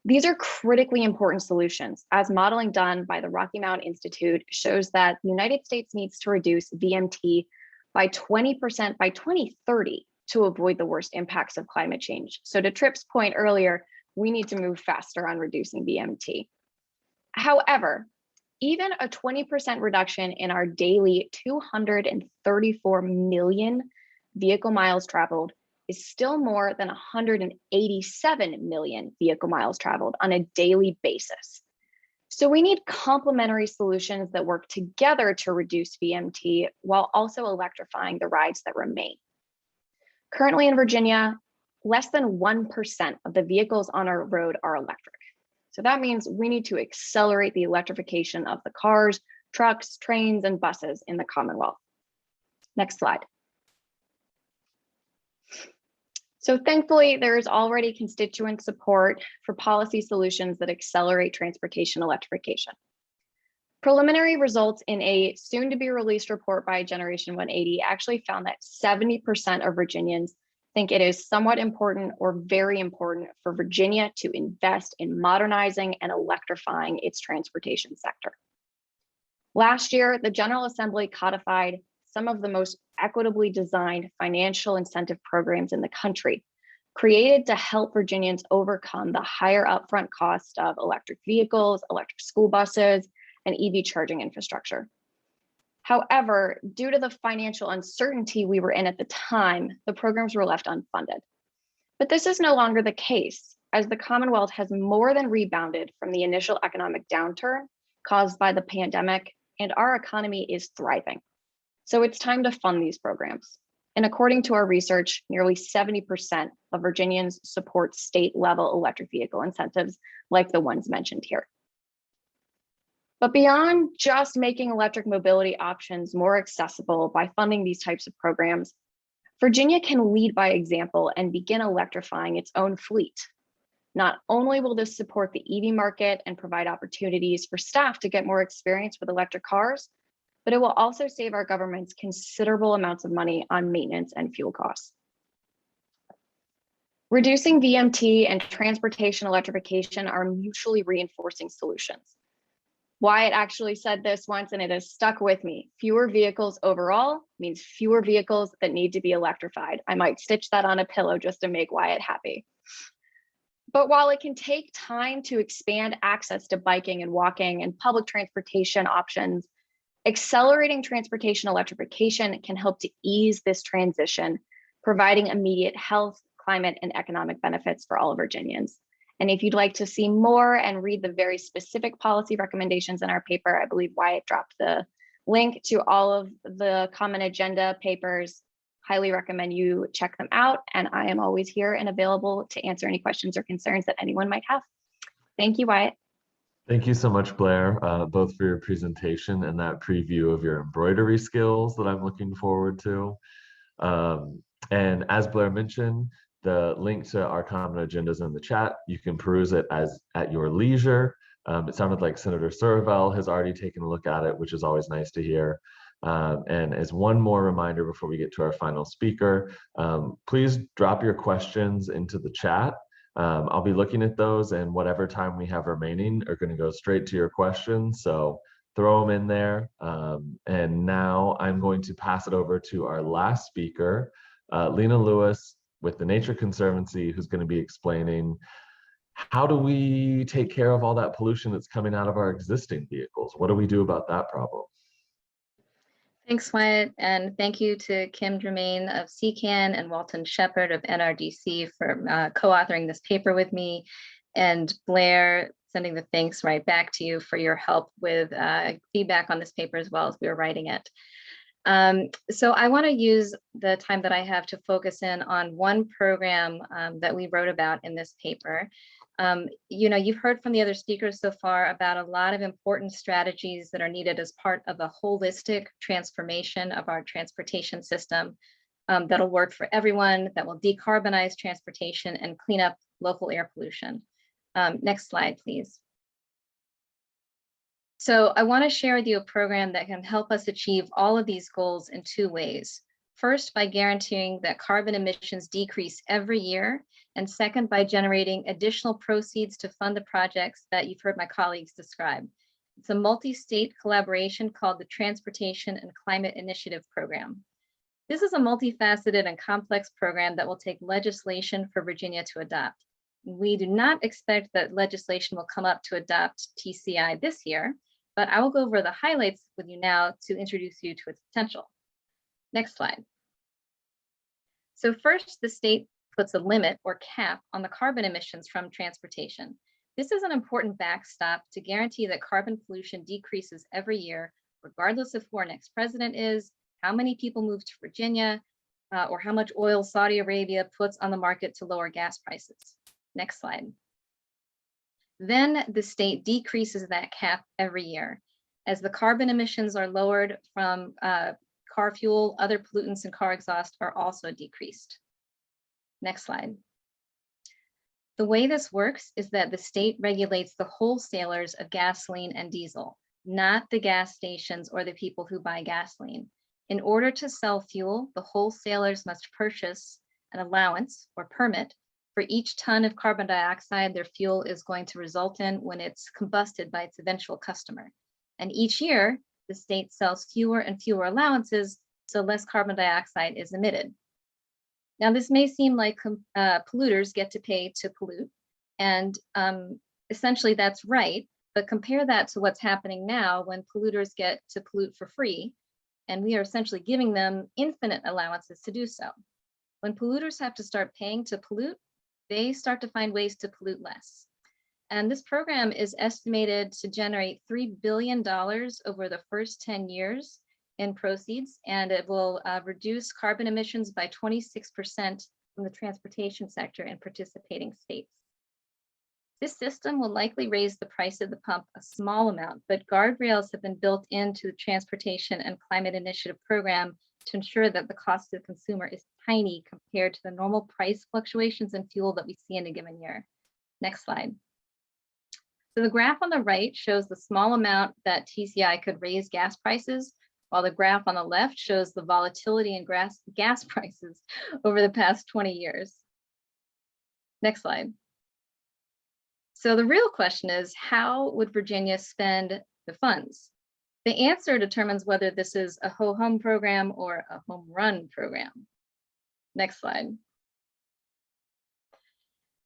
These are critically important solutions, as modeling done by the Rocky Mountain Institute shows that the United States needs to reduce VMT by 20% by 2030 to avoid the worst impacts of climate change. So to Tripp's point earlier, we need to move faster on reducing VMT. However, even a 20% reduction in our daily 234 million vehicle miles traveled is still more than 187 million vehicle miles traveled on a daily basis. So we need complementary solutions that work together to reduce VMT while also electrifying the rides that remain. Currently in Virginia, less than 1% of the vehicles on our road are electric. So that means we need to accelerate the electrification of the cars, trucks, trains, and buses in the Commonwealth. Next slide. So thankfully, there is already constituent support for policy solutions that accelerate transportation electrification. Preliminary results in a soon-to-be-released report by Generation 180 actually found that 70% of Virginians think it is somewhat important or very important for Virginia to invest in modernizing and electrifying its transportation sector. Last year, the General Assembly codified some of the most equitably designed financial incentive programs in the country, created to help Virginians overcome the higher upfront cost of electric vehicles, electric school buses, and EV charging infrastructure. However, due to the financial uncertainty we were in at the time, the programs were left unfunded. But this is no longer the case, as the Commonwealth has more than rebounded from the initial economic downturn caused by the pandemic, and our economy is thriving. So it's time to fund these programs. And according to our research, nearly 70% of Virginians support state-level electric vehicle incentives like the ones mentioned here. But beyond just making electric mobility options more accessible by funding these types of programs, Virginia can lead by example and begin electrifying its own fleet. Not only will this support the EV market and provide opportunities for staff to get more experience with electric cars, but it will also save our governments considerable amounts of money on maintenance and fuel costs. Reducing VMT and transportation electrification are mutually reinforcing solutions. Wyatt actually said this once and it has stuck with me. Fewer vehicles overall means fewer vehicles that need to be electrified. I might stitch that on a pillow just to make Wyatt happy. But while it can take time to expand access to biking and walking and public transportation options, accelerating transportation electrification can help to ease this transition, providing immediate health, climate, and economic benefits for all Virginians. And if you'd like to see more and read the very specific policy recommendations in our paper, I believe Wyatt dropped the link to all of the common agenda papers. Highly recommend you check them out. And I am always here and available to answer any questions or concerns that anyone might have. Thank you, Wyatt. Thank you so much, Blair, both for your presentation and that preview of your embroidery skills that I'm looking forward to. And as Blair mentioned, the link to our common agendas in the chat. You can peruse it at your leisure. It sounded like Senator Survell has already taken a look at it, which is always nice to hear. And as one more reminder before we get to our final speaker, please drop your questions into the chat. I'll be looking at those, and whatever time we have remaining are going to go straight to your questions. So throw them in there. And now I'm going to pass it over to our last speaker, Lena Lewis with the Nature Conservancy, who's going to be explaining how do we take care of all that pollution that's coming out of our existing vehicles? What do we do about that problem? Thanks, Wyatt, and thank you to Kim Germain of CCAN and Walton Shepard of NRDC for co-authoring this paper with me, and Blair, sending the thanks right back to you for your help with feedback on this paper as well as we were writing it. So I want to use the time that I have to focus in on one program that we wrote about in this paper. You know, you've heard from the other speakers so far about a lot of important strategies that are needed as part of a holistic transformation of our transportation system that'll work for everyone, that will decarbonize transportation and clean up local air pollution. Next slide, please. So I want to share with you a program that can help us achieve all of these goals in two ways. First, by guaranteeing that carbon emissions decrease every year, and second, by generating additional proceeds to fund the projects that you've heard my colleagues describe. It's a multi-state collaboration called the Transportation and Climate Initiative Program. This is a multifaceted and complex program that will take legislation for Virginia to adopt. We do not expect that legislation will come up to adopt TCI this year, but I will go over the highlights with you now to introduce you to its potential. Next slide. So first, the state puts a limit or cap on the carbon emissions from transportation. This is an important backstop to guarantee that carbon pollution decreases every year, regardless of who our next president is, how many people move to Virginia, or how much oil Saudi Arabia puts on the market to lower gas prices. Next slide. Then the state decreases that cap every year. As the carbon emissions are lowered from car fuel, other pollutants in car exhaust are also decreased. Next slide. The way this works is that the state regulates the wholesalers of gasoline and diesel, not the gas stations or the people who buy gasoline. In order to sell fuel, the wholesalers must purchase an allowance or permit for each ton of carbon dioxide their fuel is going to result in when it's combusted by its eventual customer. And each year, the state sells fewer and fewer allowances, so less carbon dioxide is emitted. Now, this may seem like polluters get to pay to pollute, and essentially that's right, but compare that to what's happening now when polluters get to pollute for free, and we are essentially giving them infinite allowances to do so. When polluters have to start paying to pollute, they start to find ways to pollute less. And this program is estimated to generate $3 billion over the first 10 years in proceeds, and it will reduce carbon emissions by 26% from the transportation sector in participating states. This system will likely raise the price of the pump a small amount, but guardrails have been built into the Transportation and Climate Initiative program to ensure that the cost to the consumer is tiny compared to the normal price fluctuations in fuel that we see in a given year. Next slide. So the graph on the right shows the small amount that TCI could raise gas prices, while the graph on the left shows the volatility in gas prices over the past 20 years. Next slide. So the real question is, how would Virginia spend the funds? The answer determines whether this is a ho-hum program or a home run program. Next slide.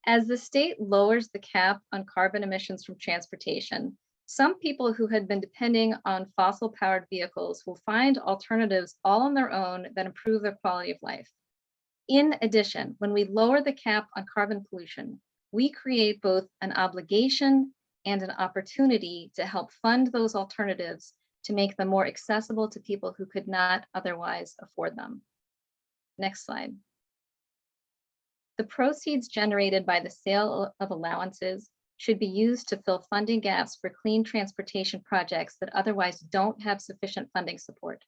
As the state lowers the cap on carbon emissions from transportation, some people who had been depending on fossil-powered vehicles will find alternatives all on their own that improve their quality of life. In addition, when we lower the cap on carbon pollution, we create both an obligation and an opportunity to help fund those alternatives to make them more accessible to people who could not otherwise afford them. Next slide. The proceeds generated by the sale of allowances should be used to fill funding gaps for clean transportation projects that otherwise don't have sufficient funding support.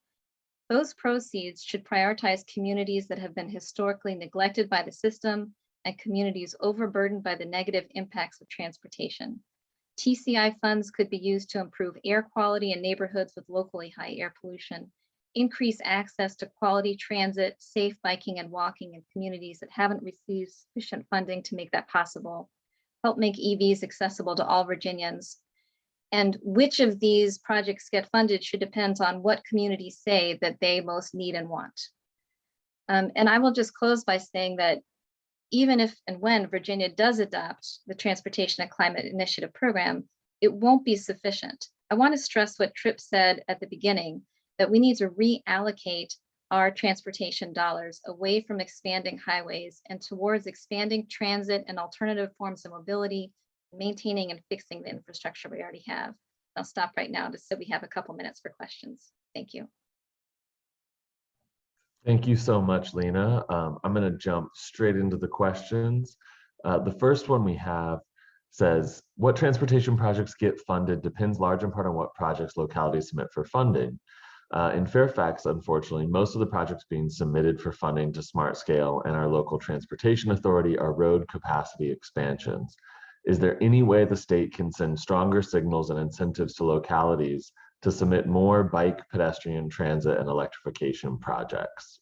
Those proceeds should prioritize communities that have been historically neglected by the system and communities overburdened by the negative impacts of transportation. TCI funds could be used to improve air quality in neighborhoods with locally high air pollution, increase access to quality transit, safe biking and walking in communities that haven't received sufficient funding to make that possible, help make EVs accessible to all Virginians. And which of these projects get funded should depend on what communities say that they most need and want. And I will just close by saying that even if and when Virginia does adopt the Transportation and Climate Initiative program, it won't be sufficient. I want to stress what Tripp said at the beginning, that we need to reallocate our transportation dollars away from expanding highways and towards expanding transit and alternative forms of mobility, maintaining and fixing the infrastructure we already have. I'll stop right now so we have a couple minutes for questions. Thank you. Thank you so much, Lena. I'm going to jump straight into the questions. The first one we have says, what transportation projects get funded depends large in part on what projects localities submit for funding. In Fairfax, unfortunately, most of the projects being submitted for funding to Smart Scale and our local transportation authority are road capacity expansions. Is there any way the state can send stronger signals and incentives to localities to submit more bike, pedestrian, transit, and electrification projects?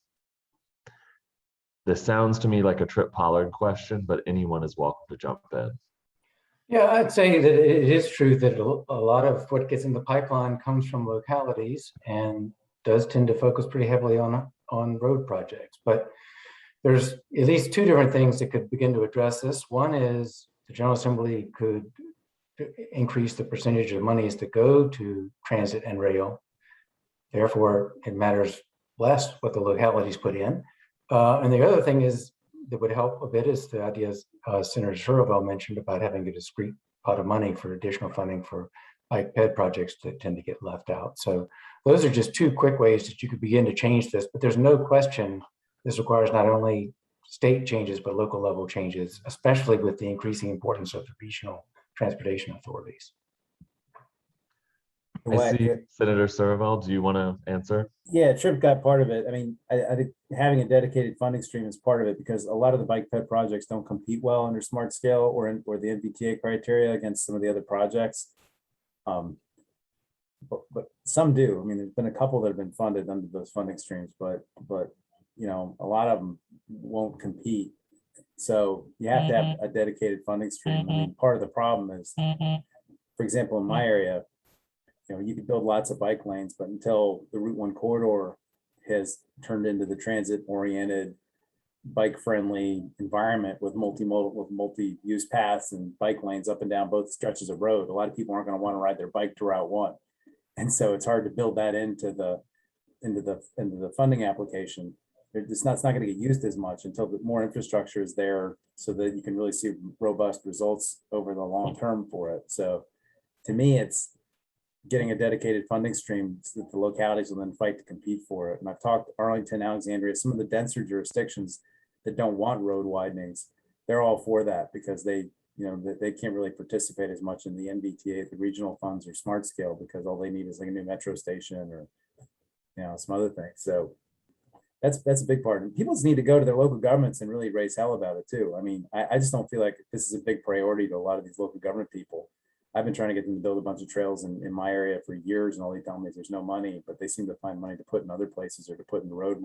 This sounds to me like a Tripp Pollard question, but anyone is welcome to jump in. Yeah, I'd say that it is true that a lot of what gets in the pipeline comes from localities and does tend to focus pretty heavily on road projects. But there's at least two different things that could begin to address this. One is the General Assembly could increase the percentage of monies that go to transit and rail. Therefore, it matters less what the localities put in. And the other thing is that would help a bit is the ideas Senator Surville mentioned about having a discrete pot of money for additional funding for bike ped projects that tend to get left out. So those are just two quick ways that you could begin to change this, but there's no question this requires not only state changes, but local level changes, especially with the increasing importance of the regional transportation authorities. I see Senator Surville, do you want to answer? Yeah, Tripp got part of it. I mean, I think having a dedicated funding stream is part of it because a lot of the bike ped projects don't compete well under Smart Scale or the NVTA criteria against some of the other projects. But some do. I mean, there's been a couple that have been funded under those funding streams, but you know, a lot of them won't compete. So you have to have a dedicated funding stream. I mean, part of the problem is, for example, in my area, you know, you could build lots of bike lanes, but until the Route 1 corridor has turned into the transit-oriented, bike-friendly environment with multi-use paths and bike lanes up and down both stretches of road, a lot of people aren't going to want to ride their bike to Route 1, and so it's hard to build that into the funding application. It's not going to get used as much until more infrastructure is there, so that you can really see robust results over the long term for it. So, to me, it's getting a dedicated funding stream so that the localities will then fight to compete for it. And I've talked to Arlington, Alexandria, some of the denser jurisdictions that don't want road widenings, they're all for that because they can't really participate as much in the NVTA, the regional funds or Smart Scale, because all they need is like a new metro station or, you know, some other things. So that's a big part. And people just need to go to their local governments and really raise hell about it too. I mean, I just don't feel like this is a big priority to a lot of these local government people. I've been trying to get them to build a bunch of trails in my area for years, and all they tell me is there's no money, but they seem to find money to put in other places or to put in the road.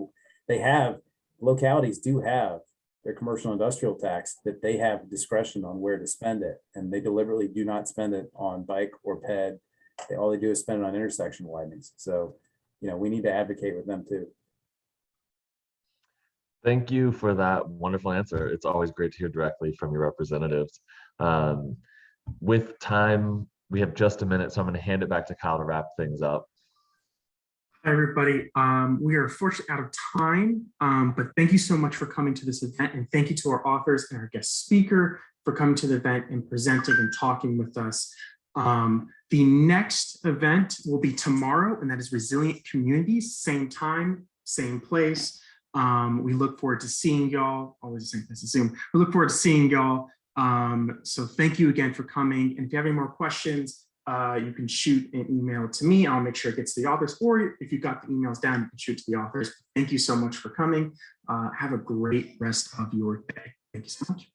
Localities do have their commercial industrial tax that they have discretion on where to spend it, and they deliberately do not spend it on bike or ped all they do is spend it on intersection widenings. So, we need to advocate with them too. Thank you for that wonderful answer. It's always great to hear directly from your representatives. With time, we have just a minute, so I'm going to hand it back to Kyle to wrap things up. Hi, everybody. We are fortunately out of time, but thank you so much for coming to this event, and thank you to our authors and our guest speaker for coming to the event and presenting and talking with us. The next event will be tomorrow, and that is Resilient Communities, same time, same place. We look forward to seeing y'all. Always the same place to Zoom. We look forward to seeing y'all. So thank you again for coming. And if you have any more questions, you can shoot an email to me. I'll make sure it gets to the authors, or if you've got the emails down, you can shoot to the authors. Thank you so much for coming. Have a great rest of your day. Thank you so much.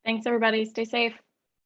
Thanks, everybody. Stay safe.